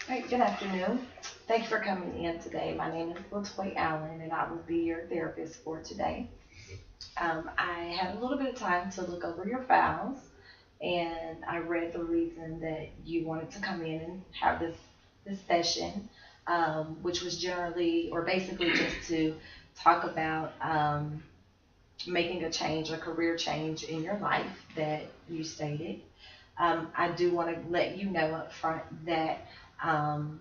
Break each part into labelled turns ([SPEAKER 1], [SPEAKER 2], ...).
[SPEAKER 1] Great, good afternoon. Thank you for coming in today. My name is LaToy Allen, and I will be your therapist for today. I had a little bit of time to look over your files, and I read the reason that you wanted to come in and have this session, which was generally or basically just to talk about making a change, a career change in your life that you stated. I do want to let you know up front that um,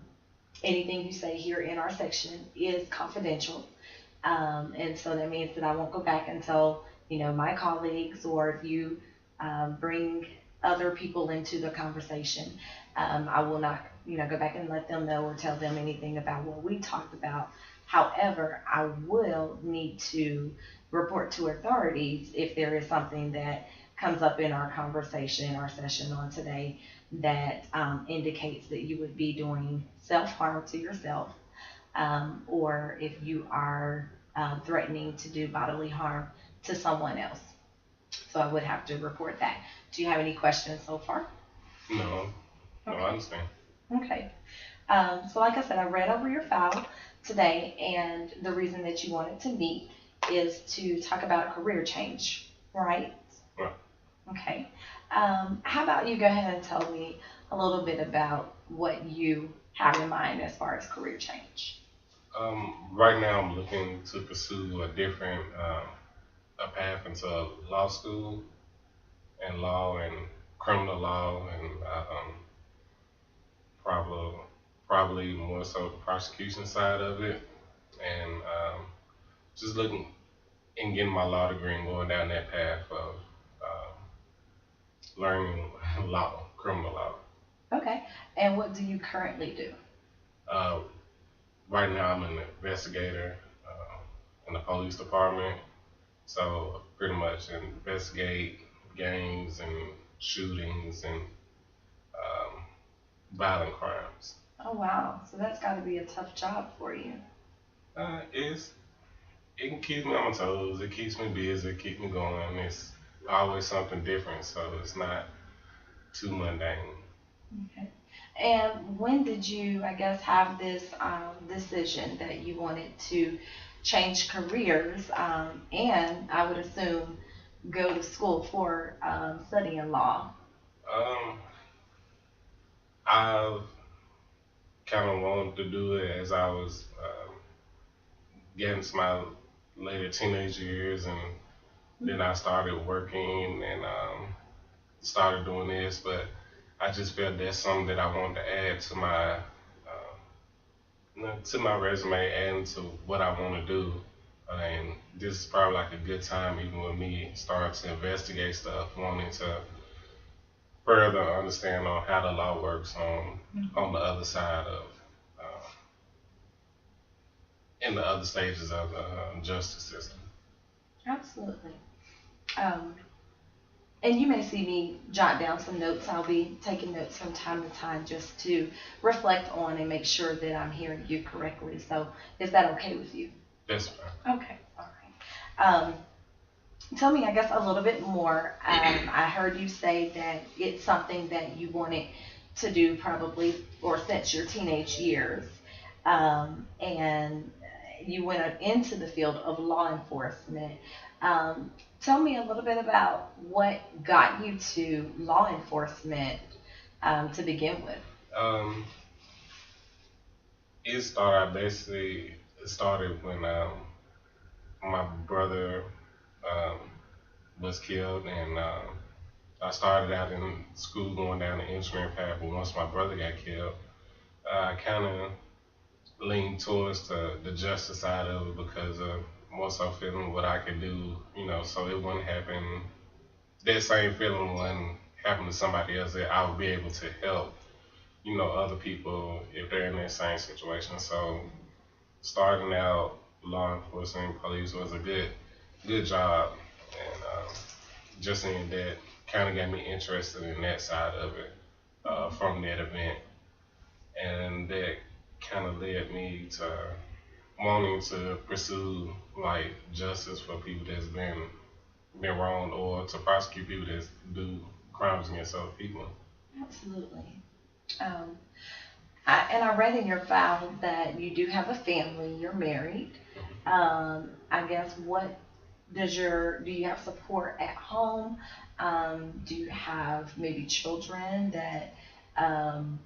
[SPEAKER 1] anything you say here in our section is confidential. And so that means that I won't go back and tell, my colleagues, or if you bring other people into the conversation, I will not, go back and let them know or tell them anything about what we talked about. However, I will need to report to authorities if there is something that comes up in our conversation, in our session on today, that indicates that you would be doing self harm to yourself, or if you are threatening to do bodily harm to someone else. So I would have to report that. Do you have any questions so far?
[SPEAKER 2] No, no, I
[SPEAKER 1] Okay.
[SPEAKER 2] understand.
[SPEAKER 1] Okay. So, like I said, I read over your file today, and the reason that you wanted to meet is to talk about a career change, right?
[SPEAKER 2] Right.
[SPEAKER 1] Okay. How about you go ahead and tell me a little bit about what you have in mind as far as career change?
[SPEAKER 2] Right now I'm looking to pursue a different a path into law school and law and criminal law and probably probably more so the prosecution side of it and just looking and getting my law degree and going down that path of learning law, criminal law.
[SPEAKER 1] Okay. And what do you currently do?
[SPEAKER 2] Uh, right now I'm an investigator in the police department. So pretty much investigate gangs and shootings and um, violent crimes.
[SPEAKER 1] Oh, wow. So that's got to be a tough job for you.
[SPEAKER 2] It's it can keep me on my toes. It keeps me busy. It keeps me going. It's always something different, so it's not too mundane.
[SPEAKER 1] Okay. And when did you, I guess, have this decision that you wanted to change careers, and I would assume go to school for studying law?
[SPEAKER 2] Um, I've kind of wanted to do it as I was getting to my later teenage years, and then I started working and started doing this, but I just felt that's something that I wanted to add to my resume and to what I want to do. And this is probably like a good time, even with me starting to investigate stuff, wanting to further understand on how the law works on the other side of uh, in the other stages of the justice system.
[SPEAKER 1] Absolutely. Um, and you may see me jot down some notes. I'll be taking notes from time to time just to reflect on and make sure that I'm hearing you correctly. So, is that okay with you?
[SPEAKER 2] That's fine.
[SPEAKER 1] Okay, all right. Tell me, I guess, a little bit more. I heard you say that it's something that you wanted to do probably or since your teenage years. And you went into the field of law enforcement. Um, Tell me a little bit about what got you to law enforcement to begin with.
[SPEAKER 2] Um, it started basically. It started when my brother um, was killed, and I started out in school going down the engineering path. But once my brother got killed, I kind of leaned towards the justice side of it because of more so feeling what I could do, so it wouldn't happen. That same feeling wouldn't happen to somebody else. That I would be able to help, other people if they're in that same situation. So starting out law enforcement police was a good job, and just in that kind of got me interested in that side of it from that event, and that kind of led me to wanting to pursue like justice for people that's been wronged or to prosecute people that do crimes against other people.
[SPEAKER 1] Absolutely. Um, And I read in your file that you do have a family, you're married. I guess what do you have support at home? Do you have maybe children that um,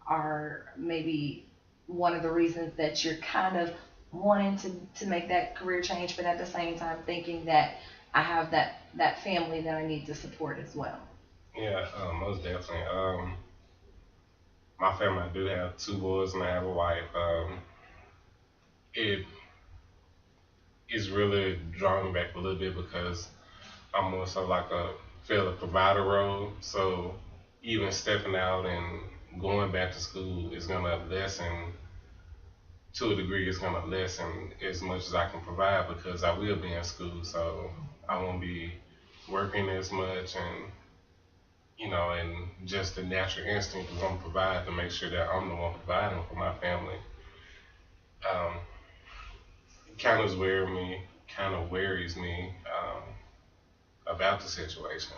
[SPEAKER 1] are maybe one of the reasons that you're kind of wanting to make that career change, but at the same time thinking that I have that family that I need to support as well?
[SPEAKER 2] Yeah, most definitely. My family, I do have two boys and I have a wife. It is really drawing me back a little bit because I'm more so like a feel a provider role. So even stepping out and going back to school is gonna lessen to a degree. It's gonna lessen as much as I can provide because I will be in school. So I won't be working as much and and just the natural instinct to want to provide to make sure that I'm the one providing for my family. Um, it kind of worries me about the situation.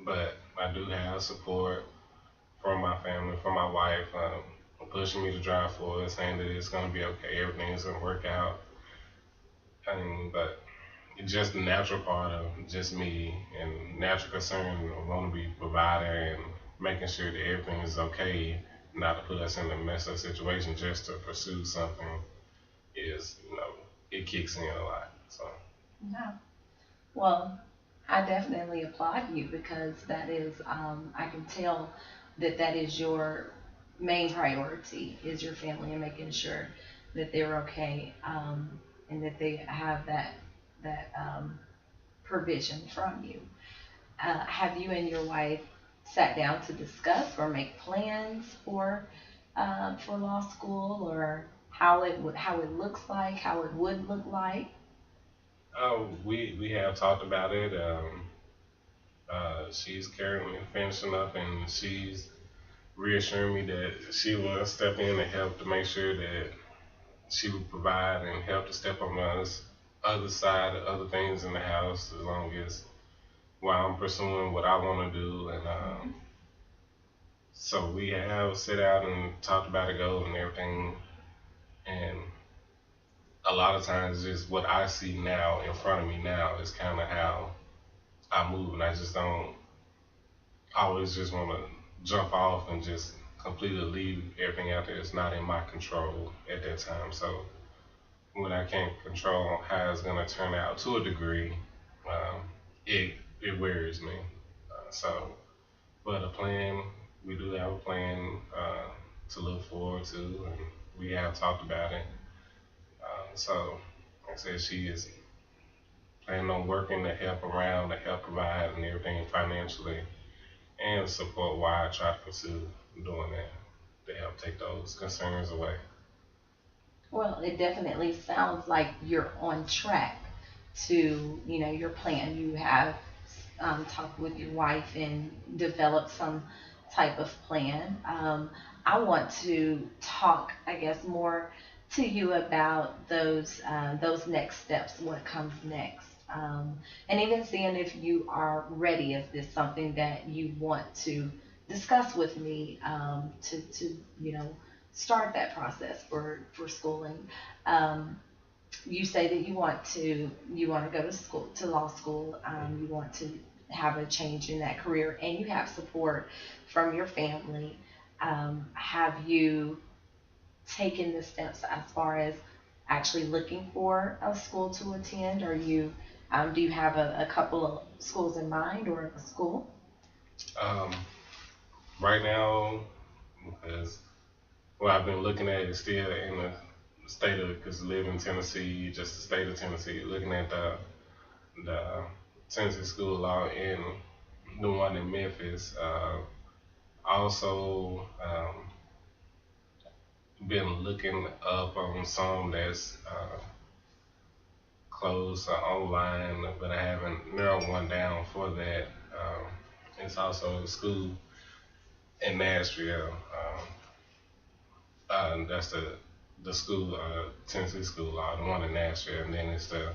[SPEAKER 2] But I do have support from my family, from my wife, pushing me to drive forward, saying that it's going to be okay, everything's going to work out. But it's just the natural part of just me and natural concern of wanting to be a provider and making sure that everything is okay, not to put us in a messed up situation just to pursue something is, it kicks in a lot. So,
[SPEAKER 1] Yeah. Well, I definitely applaud you because that is, I can tell that that is your main priority is your family and making sure that they're okay, and that they have that provision from you. Have you and your wife sat down to discuss or make plans for law school, or how it looks like, how it would look like?
[SPEAKER 2] we have talked about it. She's currently finishing up and she's reassuring me that she will step in and help to make sure that she would provide and help to step on the other side of other things in the house as long as while I'm pursuing what I want to do. And so we have sit out and talked about a goal and everything. And a lot of times, just what I see now in front of me now is kind of how I move, and I just don't always just want to jump off and just completely leave everything out there. It's not in my control at that time. So when I can't control how it's going to turn out to a degree, um, it worries me. So, but a plan, we do have a plan to look forward to, and we have talked about it. So, like I said, she is planning on working to help around, to help provide and everything financially and support why I try to pursue doing that to help take those concerns away.
[SPEAKER 1] Well, it definitely sounds like you're on track to, your plan. You have talked with your wife and developed some type of plan. I want to talk, I guess, more to you about those next steps, what comes next. And even seeing if you are ready, if this something that you want to discuss with me, to start that process for schooling. Um, you say that you want to go to school, to law school. You want to have a change in that career, and you have support from your family. Have you taken the steps as far as actually looking for a school to attend? Do you have a couple of schools in mind or a school?
[SPEAKER 2] Um, right now, because what I've been looking at is still in the state of, because I live in Tennessee, just the state of Tennessee, looking at the Tennessee School of Law and the one in Memphis. Also, been looking up on some that's closed online, but I haven't narrowed one down for that. It's also a school in Nashville. That's the school, Tennessee School of Law, the one in Nashville, and then it's the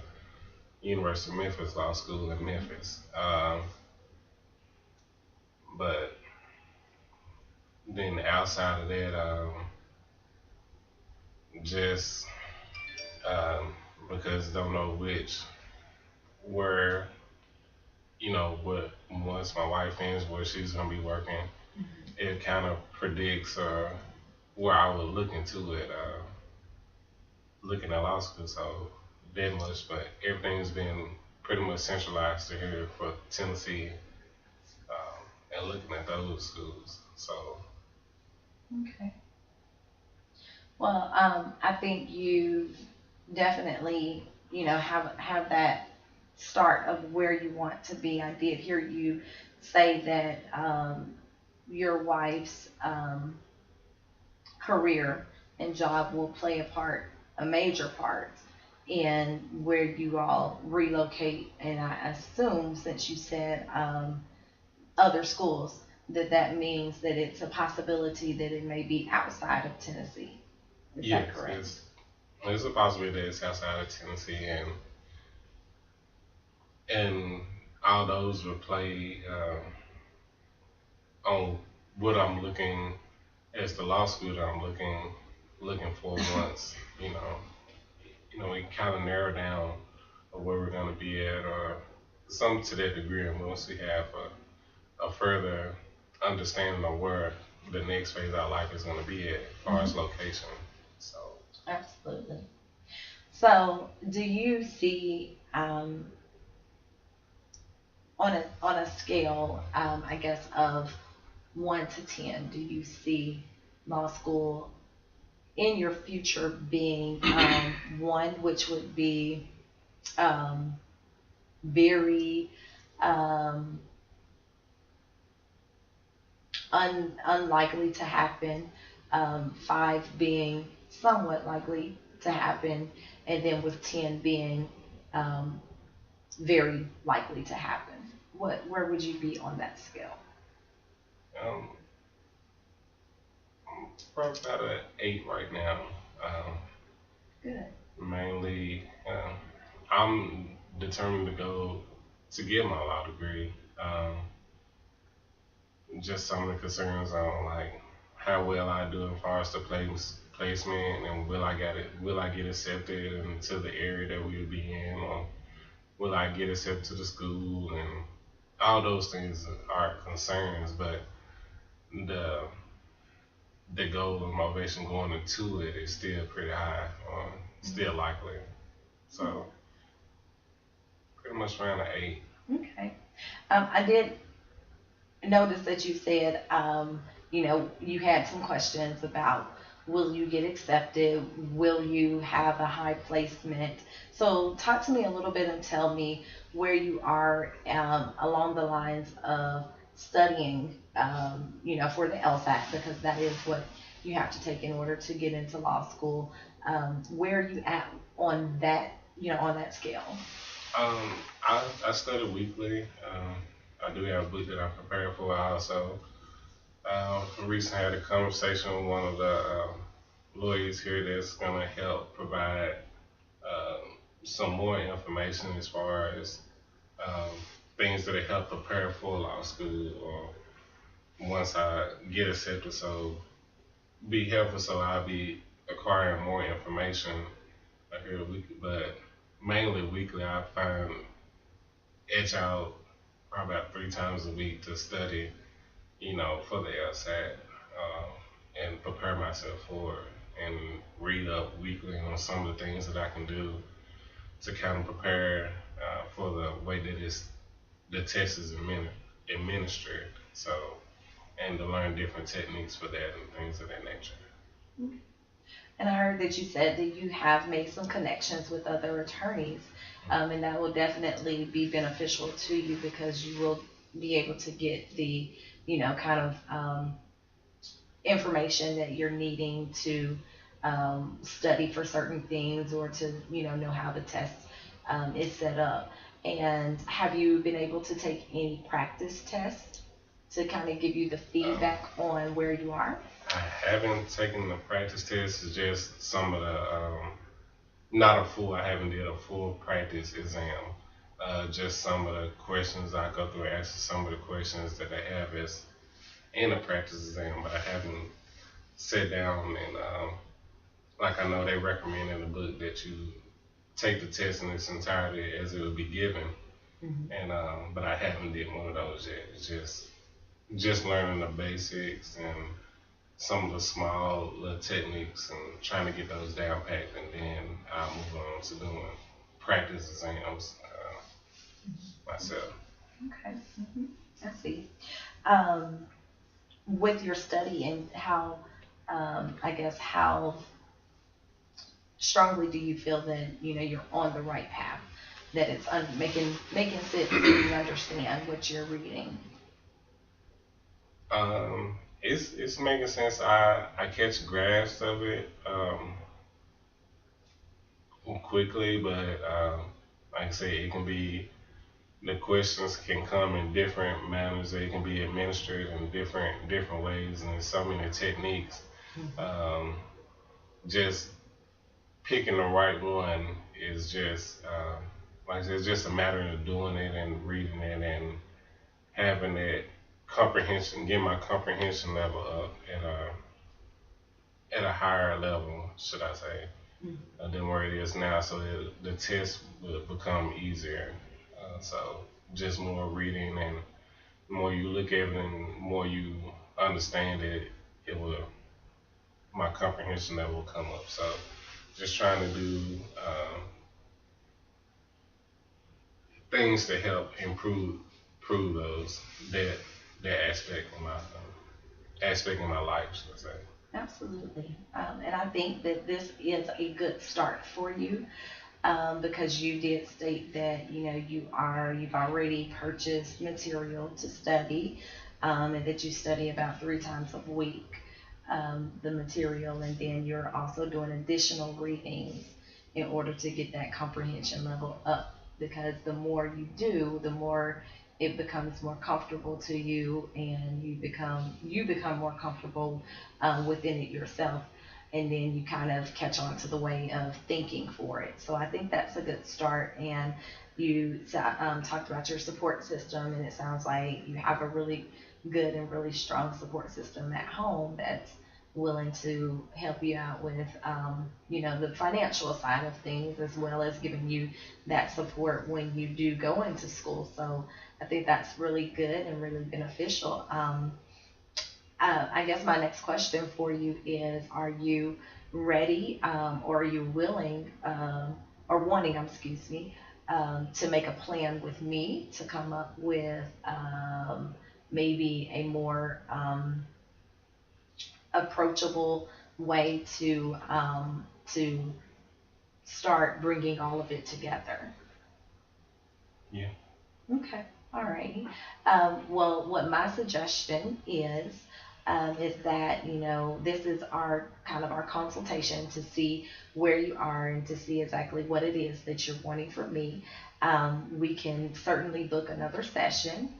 [SPEAKER 2] University of Memphis Law School in Memphis. But then outside of that, just um, because don't know which where what once my wife ends where she's gonna be working, it kind of predicts where I would look into it, looking at law school. So that much, but everything's been pretty much centralized to here for Tennessee, and looking at those schools. So
[SPEAKER 1] Okay. Well, I think you definitely, have that start of where you want to be. I did hear you say that your wife's career and job will play a major part in where you all relocate. And I assume, since you said other schools, that means that it's a possibility that it may be outside of Tennessee. Is
[SPEAKER 2] yes,
[SPEAKER 1] that correct?
[SPEAKER 2] there's a possibility that it's outside of Tennessee, and all those would play on what I'm looking as the law school that I'm looking for once we kind of narrow down where we're going to be at, or some to that degree, and once we have a further understanding of where the next phase of our life is going to be at as far as location. So
[SPEAKER 1] Absolutely. So, do you see, on a scale, I guess, of 1 to 10, do you see law school in your future being one, which would be um, very um, unlikely to happen, 5 being somewhat likely to happen, and then with 10 being um, very likely to happen? Where would you be on that scale?
[SPEAKER 2] um, probably about an 8 right now.
[SPEAKER 1] Good.
[SPEAKER 2] Mainly, I'm determined to go to get my law degree. Just some of the concerns on like how well I do as far as the placement, and will I get accepted into the area that we would be in, or will I get accepted to the school, and all those things are concerns, but the the goal and motivation going into it is still pretty high, still likely. So pretty much around an 8.
[SPEAKER 1] Okay. I did notice that you said, you had some questions about, will you get accepted? Will you have a high placement? So talk to me a little bit and tell me where you are along the lines of studying, for the LSAT, because that is what you have to take in order to get into law school. Where are you at on that, on that scale?
[SPEAKER 2] I study weekly. I do have a book that I'm preparing for. I also recently had a conversation with one of the lawyers here that's going to help provide some more information as far as um, things that help prepare for law school, or once I get accepted. So be helpful. So I'll be acquiring more information here weekly, but mainly weekly. I find edge out probably about 3 times a week to study, for the LSAT, and prepare myself for it, and read up weekly on some of the things that I can do to kind of prepare for the way that the test is administered. So, and to learn different techniques for that and things of that nature.
[SPEAKER 1] And I heard that you said that you have made some connections with other attorneys, and that will definitely be beneficial to you, because you will be able to get the, kind of information that you're needing to study for certain things, or to, know how the test is set up. And have you been able to take any practice tests to kind of give you the feedback on where you are?
[SPEAKER 2] I haven't taken the practice test. It's just some of the, not a full. I haven't did a full practice exam. Just some of the questions I go through, answer some of the questions that they have and a practice exam, but I haven't sat down and like I know they recommend in the book that you take the test in its entirety as it would be given, and but I haven't did one of those yet. It's just learning the basics and some of the small little techniques and trying to get those down packed, and then I'll move on to doing practice exams myself.
[SPEAKER 1] Okay. I see. With your study and how, I guess, how strongly do you feel that you're on the right path, that it's making sense that you understand what you're reading?
[SPEAKER 2] It's making sense. I catch grasp of it quickly, but like I say, it can be the questions can come in different manners. They can be administered in different ways, and there's so many techniques. Um, just picking the right one is just like I said, it's just a matter of doing it and reading it and having that comprehension, getting my comprehension level up at a higher level, should I say, than where it is now. So the test will become easier. So just more reading, and the more you look at it and more you understand it, it will my comprehension level will come up. So just trying to do things to help improve those that that aspect of my life, should I say.
[SPEAKER 1] Absolutely. And I think that this is a good start for you, because you did state that you've already purchased material to study, and that you study about 3 times a week, the material, and then you're also doing additional readings in order to get that comprehension level up. Because the more you do, the more it becomes more comfortable to you, and you become more comfortable within it yourself, and then you kind of catch on to the way of thinking for it. So I think that's a good start. And you talked about your support system, and it sounds like you have a really good and really strong support system at home that's willing to help you out with, the financial side of things, as well as giving you that support when you do go into school. So I think that's really good and really beneficial. I guess my next question for you is, are you ready, or are you willing, or wanting, excuse me, to make a plan with me to come up with, maybe a more approachable way to start bringing all of it together?
[SPEAKER 2] Yeah.
[SPEAKER 1] Okay, all righty. Well, what my suggestion is that, this is our kind of our consultation to see where you are and to see exactly what it is that you're wanting from me. We can certainly book another session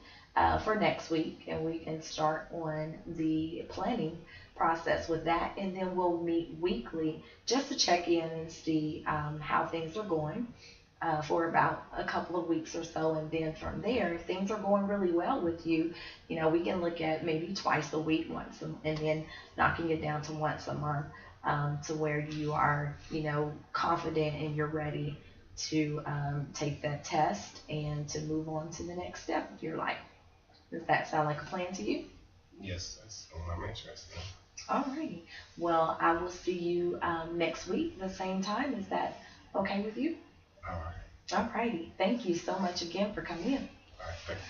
[SPEAKER 1] for next week, and we can start on the planning process with that, and then we'll meet weekly just to check in and see how things are going, for about a couple of weeks or so. And then from there, if things are going really well with you, we can look at maybe twice a week, and then knocking it down to once a month, to where you are, confident and you're ready to take that test and to move on to the next step of your life. Does that sound like a plan to you?
[SPEAKER 2] Yes, that's what I'm interested in.
[SPEAKER 1] Alrighty. Well, I will see you next week, the same time. Is that okay with you?
[SPEAKER 2] All right.
[SPEAKER 1] Alrighty. Thank you so much again for coming in.
[SPEAKER 2] All right. Thank you.